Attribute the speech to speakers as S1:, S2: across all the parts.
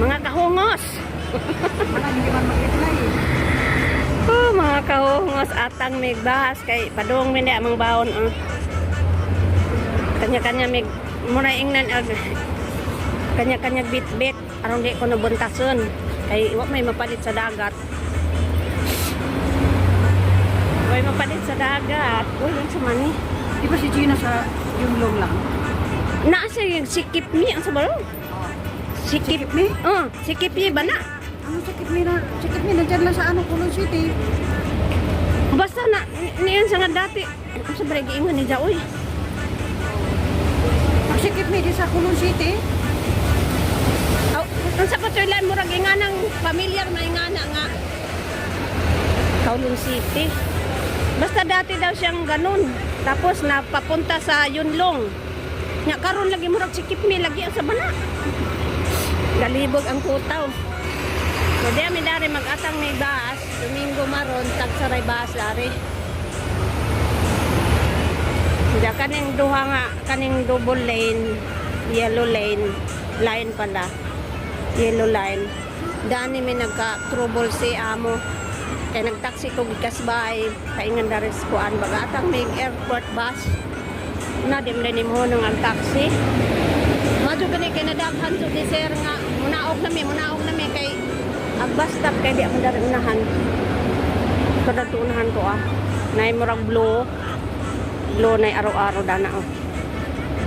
S1: Mga kahungos.
S2: Wala, hindi man mag-reply.
S1: Oh, mga kahungos atang migbahas kay padung minda amang baon. Kanya-kanya mig muna ingnan kanya-kanya bit-bit aron di ko nabuntason kay wa may mapalit sa dagat. Way mapalit sa dagat. Uy, yung sumani.
S2: Di ba si Gina sa yung long lang?
S1: Naa siya yung sikip mi ang sabaro. Sikip
S2: mi?
S1: Sikip mi ba na?
S2: Ano sikip mi na? Sikip mi nandiyan lang sa ano, Kulon City.
S1: Basta na niyan sa nga dati. Ang sabaro giingon ni Jaoy.
S2: Ang sikip mi di sa Kulon City.
S1: Oh, ang sa patuylan murag nga ng pamilyar may ngana nga. Kowloon City. Basta dati daw siyang ganun. Tapos napapunta sa Yunlong. Nya karon lagi murag sikip mi lagi sa bana. Galibog ang kutaw. So diya mi dari mag-atang may bus, Domingo maron tagsaray bus dari. Diya kaning duha nga kaning double lane, yellow line pala. Yellow line. Dani mi nagka-trouble si amo. Kaya nagtaksi ko gikasbay, paingan daris kuan baga atang may airport bus. Na di mo nang ang taxi. Madyo gani kay nadaghan so di sir nga munaog nami kay ang bus stop kay di mo dari unahan. Kada unahan ko Nay murag blue nay araw-araw dana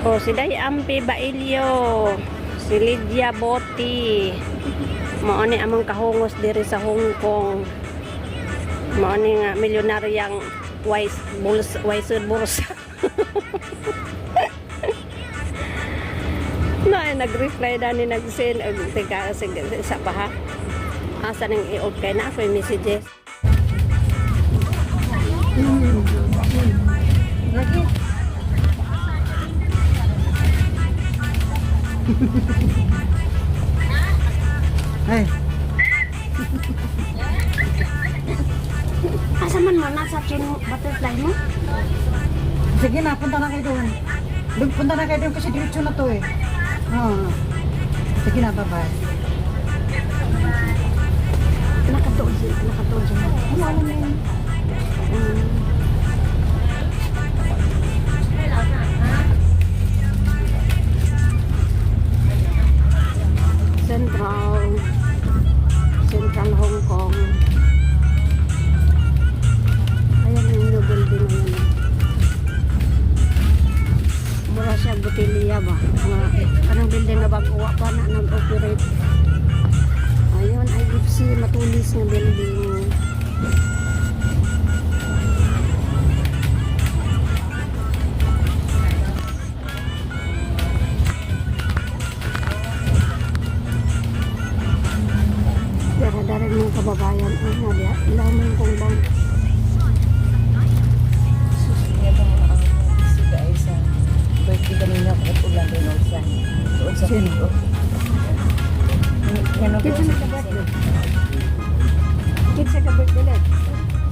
S1: Oh, si Day Ampi Bailio, si Lydia Boti. Mao ni amang kahungos diri sa Hong Kong. Mao ni nga milyonaryang wise bursa. Nag-reply na ni nag-send teka sa paha. Asa nang i-off kay na ako yung messages.
S2: Lagi. Hey.
S1: Asa man mo nasa chain butterfly mo?
S2: Sige na, punta na kayo doon. Punta na kayo doon kasi diretso na to eh. Sige na, bye-bye.
S1: Nakatuon siya.
S2: Ano na yun?
S1: Central Hong Kong. Ayan yung new building na yun. Mura siya botilya ba? Kanang building na bago pa na nag-operate. Ayun, IFC matulis na building. Dara-dara ng kababayan. Ilaman kong bang.
S3: Birthday kami nga at ulan din sa doon sa Pino.
S1: Kinsa na ka birthday? Kinsa ka birthday?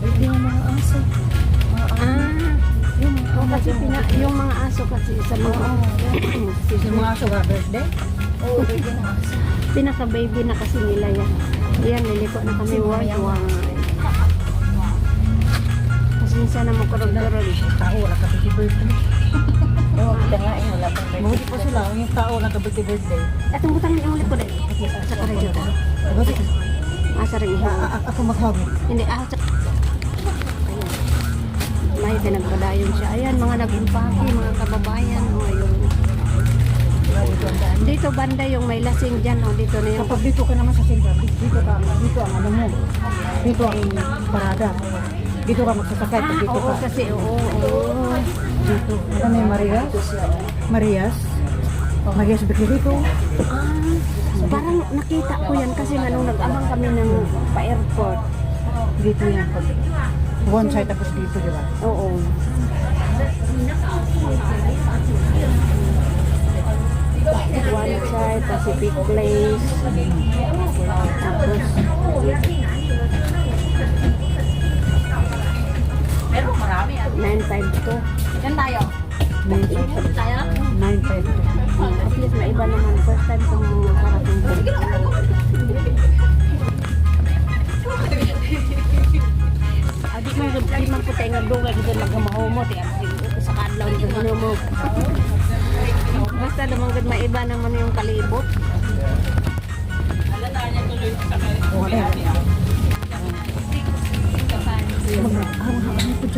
S3: Birthday ng mga aso.
S1: Yung mga aso kasi sa mga
S2: Yung mga aso ka birthday?
S3: Oo, birthday ng aso.
S1: pinaka-baby na kasi nila yan. Yan, liliko na kami worldwide. Pasensya na mo kurog-kurog.
S2: Tao, nakapiti birthday.
S3: Oo, kita nga eh, wala pang
S2: Mabuti
S3: birthday.
S2: pa sila, yung tao nakapiti birthday.
S1: Atong butang yung ulit ko dahil. Sa karadyo ta. Asa rin ihe.
S2: Ako maghawin.
S1: Hindi, sa... Ayan. May pinagpadayon siya. Ayan, mga nag-impake, mga kababayan. O, ayun. Dito banda yung may lasing dyan. O, dito na yung...
S2: Kapag dito ka naman sa sentral, dito ang ano mo. Dito ang parada. Dito ka magsasakay pag dito
S1: oo,
S2: ka.
S1: kasi, oo.
S2: Dito. Ano yung Marias? Marias? Marias Bikini dito.
S1: Parang nakita ko yan kasi nga nung nag-amang kami ng pa-airport.
S2: Dito yan. One side tapos dito, di ba?
S1: Oo. One side, Pacific Place. Tapos,
S3: Pero marami ah.
S1: 952.
S3: Yan tayo.
S2: 952.
S3: Tayo?
S2: 952.
S1: At least may iba naman. First time kong nakarating ko.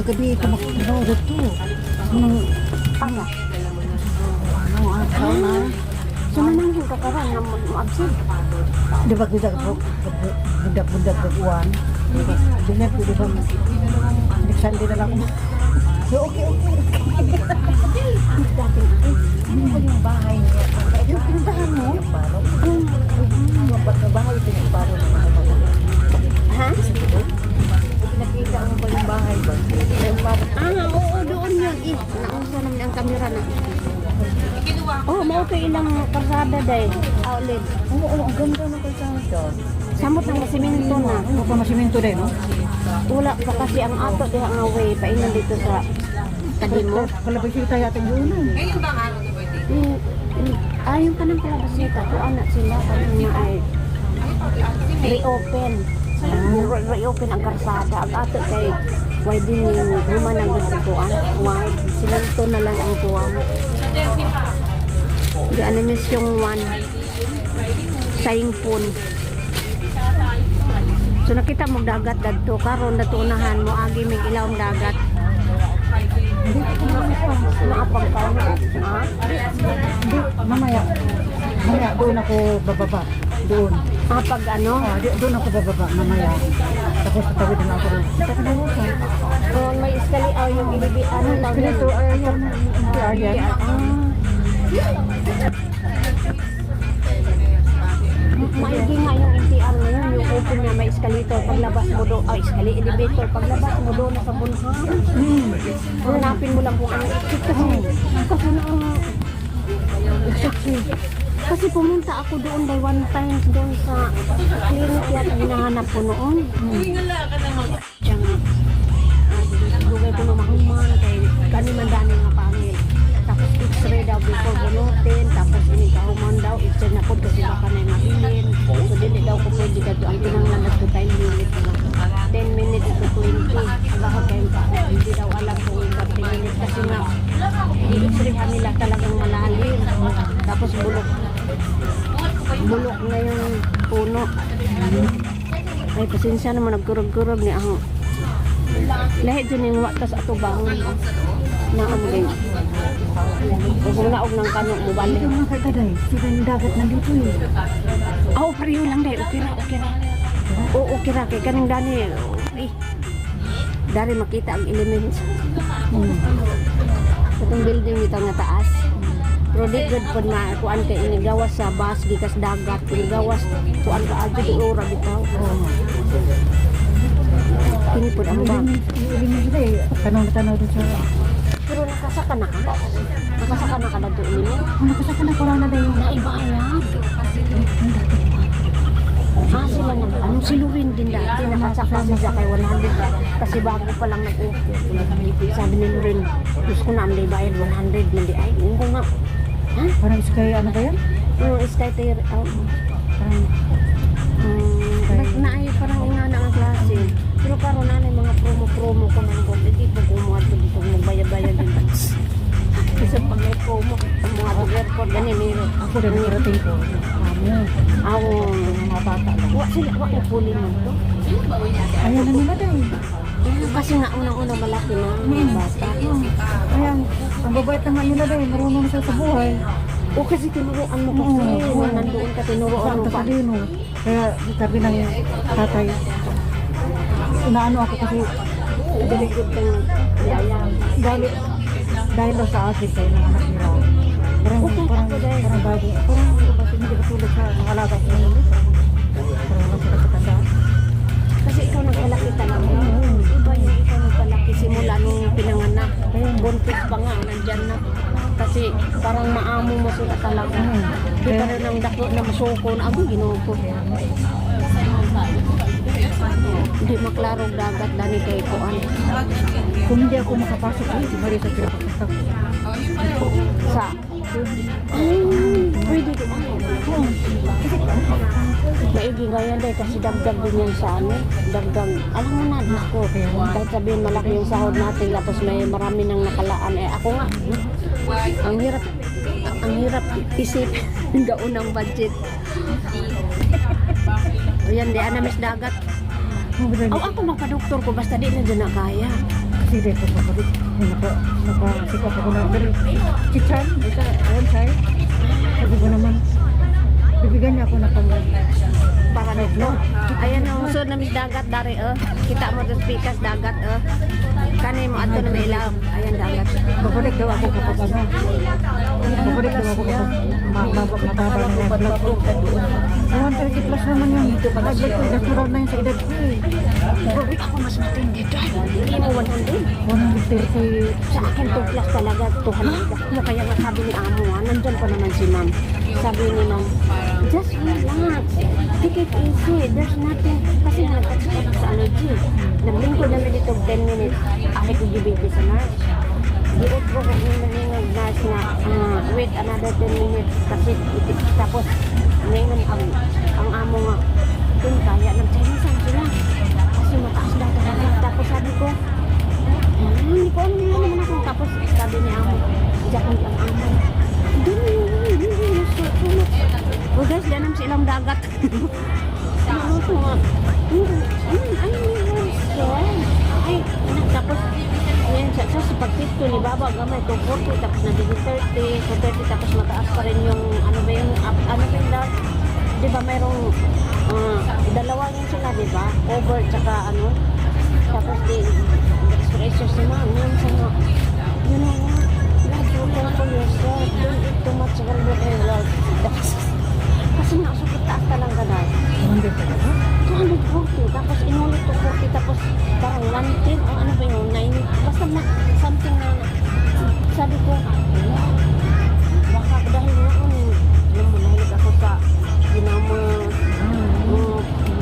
S2: gabi ka magtrabaho dito. Nung
S1: Ano?
S2: araw na.
S1: So naman yung kakaroon na mag-absent.
S2: Di ba budak-budak kaguan? Dinet ko, di ba? Next Sunday na lang. Okay.
S3: Ano ba yung bahay niya?
S2: Yung pinuntahan mo?
S3: Ba't na bahay ito yung paro ng mga mga?
S1: Ha?
S3: Nakita mo ba yung bahay ba? Yung paro.
S1: Oo, doon yun. Nauso naman ang kamera na. Oh, mau to ilang karsada day. Outlet.
S3: Oo, ang ganda ng kalsada.
S1: Samot ng masimento na.
S2: Ano pa masiminto din, no?
S1: Wala pa kasi ang ato diha nga way painan dito sa kadimo.
S2: Kalabay siya tayo ating yun.
S1: Ayun ka ng palabasita. Kung anak sila, kanina ay reopen. Reopen ang karsada. Ang ato kay pwede yung human ang gustuan. Wide. Sila ito na lang ang tuwang. Di animis yung one. Saying pun. So nakita mo dagat dadto karon natunahan mo agi mig ilawom dagat. Naapag ka mo. Ha?
S2: Hindi, mamaya. Mamaya, doon ako bababa. Doon.
S1: Apag ano?
S2: Doon ako bababa, mamaya. Tapos tatawid na ako doon.
S1: Oh, may iskali yung ibibi ano tawag
S2: Dito, ayun. Ayan.
S1: Maigi nga yung NTR na yun, yung open niya may escalator paglabas mo doon, elevator paglabas mo doon sa bunhang. Hanapin mo lang kung ano exit kasi na kasi pumunta ako doon by one time doon sa clinic yata hinahanap ko noon. Diyan nga. Dugay ko na mahuman kay kaniman dani nga pangil. Tapos x-ray daw before bunutin, tapos ini kahuman daw, x-ray na po kasi baka na mahilin. So dili daw ko pwede dito, ang pinanglan na to 10 minutes lang. 10 minutes to 20. Ang baka kayo pa, hindi daw alam kung 30 minutes kasi nga, i-x-ray nila talagang malalim. Tapos bulok. Bulok na yung puno. Ay, pasensya naman, nagkurog-kurog ni ako. Lahit dyan yung wakas ato bangon. Naamagay. Kung naog ng kanong mo balik.
S2: Ito mga kagaday, sila yung dagat nandito eh.
S1: Oh, pariyo lang dahil. Okay ra. Oo, okay ra. Kaya kanang dani. Okay. Dari makita ang elements. Itong building dito nga taas. Pero di good po na kuan kay inigawas sa bus gikas dagat. Inigawas kuan ka agi di ora bitaw. Kini po ang bang.
S2: Ilimin sila eh. Tanong-tanong doon sa...
S1: Pero nakasaka na ka? Nakasaka na ka na doon nila?
S2: Nakasaka na pala na dahil.
S1: Naibayad. Sila na, ano silurin din dati, nakasaka siya kay 100 kasi bago pa lang nag-okay. Sabi ni Lorin, gusto ko na ang bayad 100, hindi ay, hindi ko nga. Ha?
S2: Parang sky ano ba yan?
S1: Sky tayo,
S2: Parang...
S1: naay parang ingana ang klase. Pero karon na mga promo ko man ko, hindi po kumuha dito magbayad-bayad din. Kasi pag may promo, mga airport gani meron.
S2: Ako din nirating ko.
S1: Ako, mga bata lang. Wak na puli mo to.
S2: Ayaw na nila dahil.
S1: Kasi nga unang-unang malaki na mga bata.
S2: Ayan, ang babait na nga nila dahil. Marunong na siya sa buhay.
S1: O kasi tinuruan mo kasi. Nandoon ka tinuruan mo pa.
S2: Kaya sabi ng tatay, inaano ako kasi
S1: Diligod kang yaya.
S2: dahil daw sa akin kayo ng anak nila. Parang bago. Parang hindi katulad sa mga alaga ko ngayon. Parang sila sa tanda.
S1: Kasi ikaw nagpalaki talaga. Iba yung ikaw nagpalaki simula nung pinanganak. Buntis pa nga, nandyan na. Kasi parang maamo mo sila talaga. Di pa rin ang dako na masuko na ako ginoo ko. Hindi maklarong dagat dani kay kuan.
S2: Kung hindi ako makapasok, si Maria sa pinapakita ko.
S1: Sa pwede din ako. Maigi ngayon dahil kasi dagdag din yan sa amin. Dagdag, alam mo na, Diyos ko. Kahit sabihin malaki yung sahod natin, tapos may marami nang nakalaan. Ako nga, ang hirap isip gaunang budget. O yan, di anamis dagat. Ako magpa-doktor ko, basta di na dyan na kaya.
S2: Kasi dito ko kapatid, nakasikap ako na, pero si Chan, isa, ayun Chay, sabi ko naman, bibigyan niya ako na pang
S1: Para nito. Ayan ang usod na dagat dari kita mo dos pikas dagat kanay mo ato na may ilaw. Ayan dagat.
S2: babalik daw ako kapag ano, babalik daw ako kapag mababa na yung blood ko. 130 plus naman yung blood ko, natural na yun sa edad ko eh.
S1: Bakit ako mas matindi dahil hindi mo 100.
S2: 130,
S1: Sa akin 2 plus talaga 200. Kaya nga sabi ni Amo, nandyan pa naman si Ma'am. Sabi ni Ma'am, just relax. Take it easy. There's nothing. Kasi nagkatsa sa allergy. Naglingkod namin dito 10 minutes. Ay ko gibigay sa nurse. Diot ko kung ninong nurse na wait another 10 minutes. Kasi tapos ningon ang amo nga. Kung kaya nag-Chinese sila. Kasi mataas daw talaga. Tapos sabi ko, hindi ko ano naman ako. Tapos sabi ni Amo, jakon ang amo. Oh guys, ganam silang dagat. Ano to nga? Ay, tapos yan sa pagtito ni Baba gamay 240 tapos nagiging 30, so 30 tapos mataas pa rin yung ano ba yung that? Di ba mayroong dalawa yun sila, di ba? Over tsaka ano? Tapos di expressors sila, yun sa mga you know what? You care for yourself. Don't eat too much of your world. Kasi nga, super taas talaga dahil.
S2: 100 talaga?
S1: 240. Tapos inulit to 40. Tapos parang 110. O ano ba yung 9? Basta something na sabi ko, baka dahil noon, alam mo, nahilig ako sa ginama,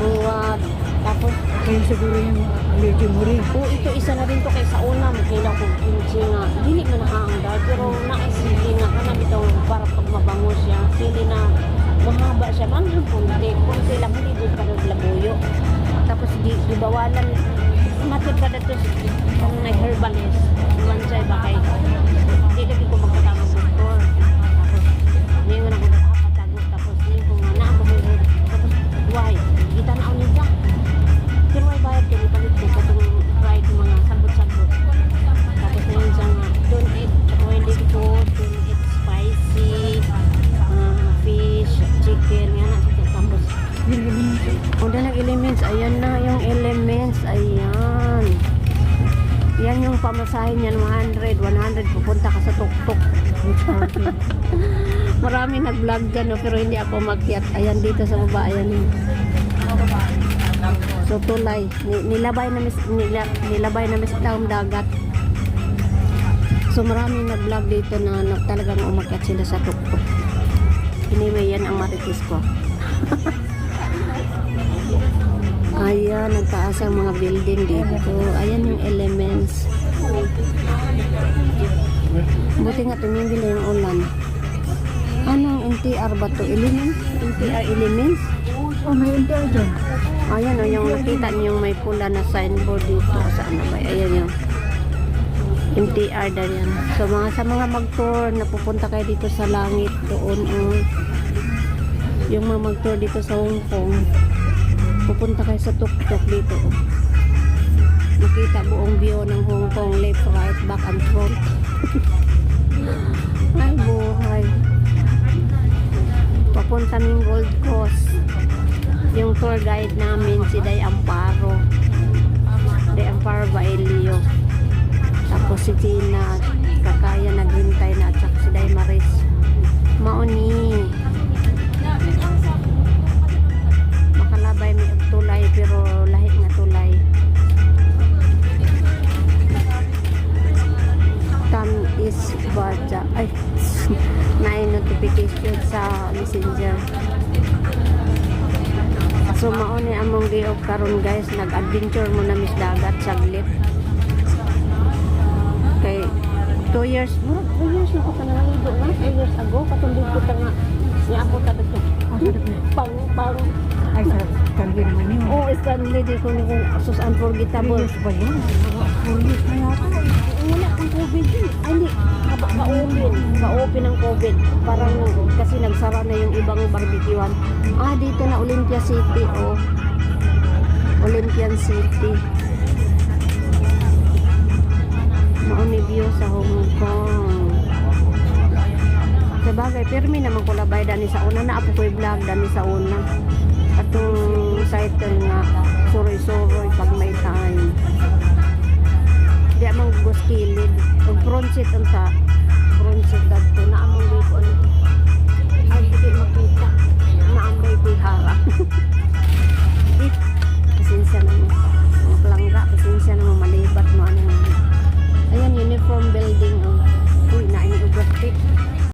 S1: buwad. Tapos,
S2: Kaya siguro yung allergy mo rin.
S1: ito isa na rin to kay sa una kailangan ko kimchi nga dili man nakaangda pero naisili nga kanang itong para pag mabango siya sili na mahaba siya manghang kunti lang hindi doon ka naglabuyo tapos di bawalan matid ka dito kung nag-herbalist iwan siya ba kay di lagi ko magkatamang doktor tapos hindi nga na ko nakapatagos tapos hindi ko nga naamang tapos why kita na ulit lang pero may bayad ko palit ko katong fried mga sabot-sabot. Tapos na yun siya nga, don't eat oily food, don't eat spicy, fish, chicken, yan na. Tapos, o na nag-elements, ayan na yung elements, ayan. Yan yung pamasahin niyan, 100, pupunta ka sa tuk-tuk. Marami nag-vlog dyan, no, pero hindi ako makyat. Ayan dito sa baba, ayan yung. So tulay, nilabay na mis taong dagat. So maraming nag-vlog dito na talagang umakyat sila sa tuktok. Anyway, yan ang maritis ko. Ayan, nagtaas ang mga building dito. Ayan yung elements. Buti nga tumingin na yung ulan. Anong NTR ba to? Elements? NTR elements?
S2: Oh, may NTR dyan.
S1: Ayan o, yung nakita niyo yung may pula na signboard dito. Saan na ba? Ayan yung MTR na yan. So sa mga mag-tour, napupunta kayo dito sa langit doon. Yung mga mag-tour dito sa Hong Kong, pupunta kayo sa tuk-tuk dito. Makita buong view ng Hong Kong, left, right, back, and front. Ay, buhay. Papunta ng Gold Coast. Yung tour guide namin si Day Amparo Bailio, tapos si Tina Kakaya naghintay na at saka si Day Maris mauni makalabay may tulay pero lahit nga tulay is baja ay na notification sa messenger. So mauni among giog karon guys, nag-adventure mo na mis dagat saglit. Kay 2 years, 2 years na ko ta naligo na, 2 years ago katulog ko ta nga ni ako ta dito. Pang
S2: Ay, sarap. Kalbi naman yun.
S1: oh, Stanley di ko ni sus unforgettable.
S2: Yes ba yun? 4 years na yata.
S1: Wala kang COVID din. Ay, hindi. Ka-open ang COVID. Parang kasi nagsara na yung ibang barbecuean. Ah, dito na Olympia City, oh. Olympian City. Mauni view sa Hong Kong. Sabagay, permi naman ko labay dani sa una. Naapo ko yung vlog dani sa una. Atong site nga suroy-suroy pag may time. Di amang guskilid. Pag front seat ang ta. Front seat dagto na amang gay ko ano.